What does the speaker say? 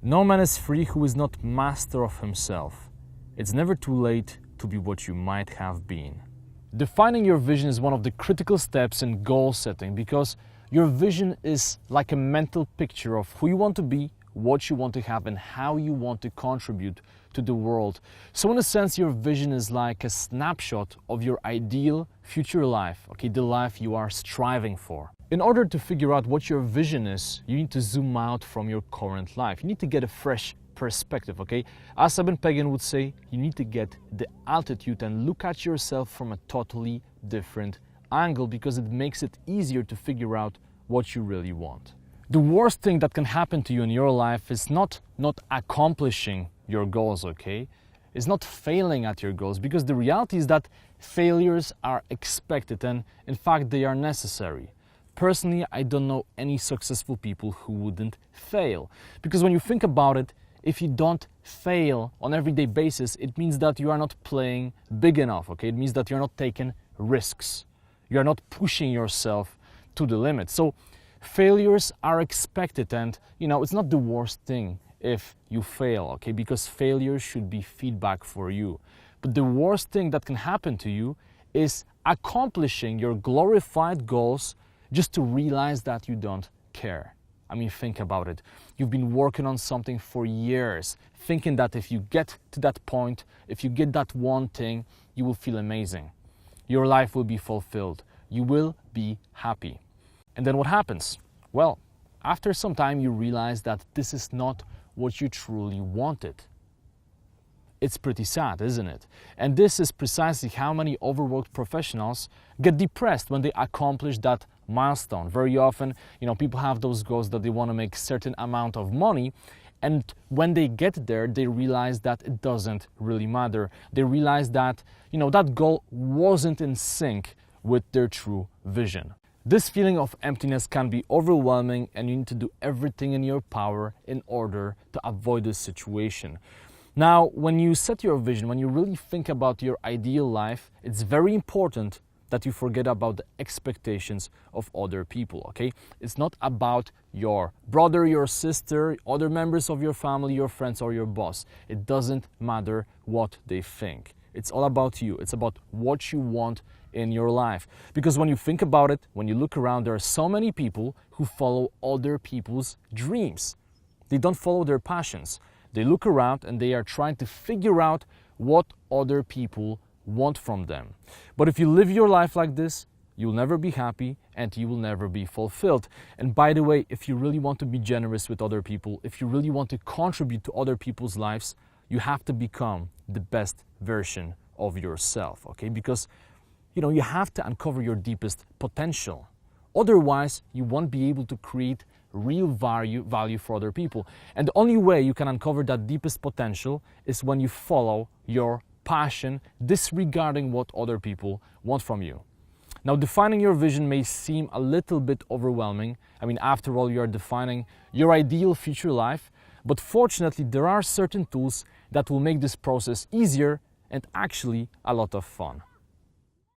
No man is free who is not master of himself. It's never too late to be what you might have been. Defining your vision is one of the critical steps in goal setting because your vision is like a mental picture of who you want to be, what you want to have, and how you want to contribute to the world. So in a sense, your vision is like a snapshot of your ideal future life, okay, the life you are striving for. In order to figure out what your vision is, you need to zoom out from your current life. You need to get a fresh perspective, okay? As Eben Pagan would say, you need to get the altitude and look at yourself from a totally different angle because it makes it easier to figure out what you really want. The worst thing that can happen to you in your life is not accomplishing your goals, okay? It's not failing at your goals, because the reality is that failures are expected and in fact they are necessary. Personally, I don't know any successful people who wouldn't fail, because when you think about it, if you don't fail on an everyday basis, it means that you are not playing big enough, okay? It means that you're not taking risks. You are not pushing yourself to the limit. So failures are expected, and it's not the worst thing if you fail, okay? Because failure should be feedback for you. But the worst thing that can happen to you is accomplishing your glorified goals just to realize that you don't care. I mean, think about it. You've been working on something for years, thinking that if you get to that point, if you get that one thing, you will feel amazing. Your life will be fulfilled. You will be happy. And then what happens? Well, after some time you realize that this is not what you truly wanted. It's pretty sad, isn't it? And this is precisely how many overworked professionals get depressed when they accomplish that milestone. Very often, people have those goals that they want to make a certain amount of money, and when they get there, they realize that it doesn't really matter. They realize that, that goal wasn't in sync with their true vision. This feeling of emptiness can be overwhelming, and you need to do everything in your power in order to avoid this situation. Now, when you set your vision, when you really think about your ideal life, it's very important that you forget about the expectations of other people, okay? It's not about your brother, your sister, other members of your family, your friends, or your boss. It doesn't matter what they think. It's all about you. It's about what you want in your life. Because when you think about it, when you look around, there are so many people who follow other people's dreams. They don't follow their passions. They look around and they are trying to figure out what other people want from them. But if you live your life like this, you'll never be happy and you will never be fulfilled. And by the way, if you really want to be generous with other people, if you really want to contribute to other people's lives, you have to become the best version of yourself, okay? Because, you have to uncover your deepest potential. Otherwise, you won't be able to create real value for other people. And the only way you can uncover that deepest potential is when you follow your passion, disregarding what other people want from you. Now, defining your vision may seem a little bit overwhelming. I mean, after all, you are defining your ideal future life, but fortunately, there are certain tools that will make this process easier and actually a lot of fun.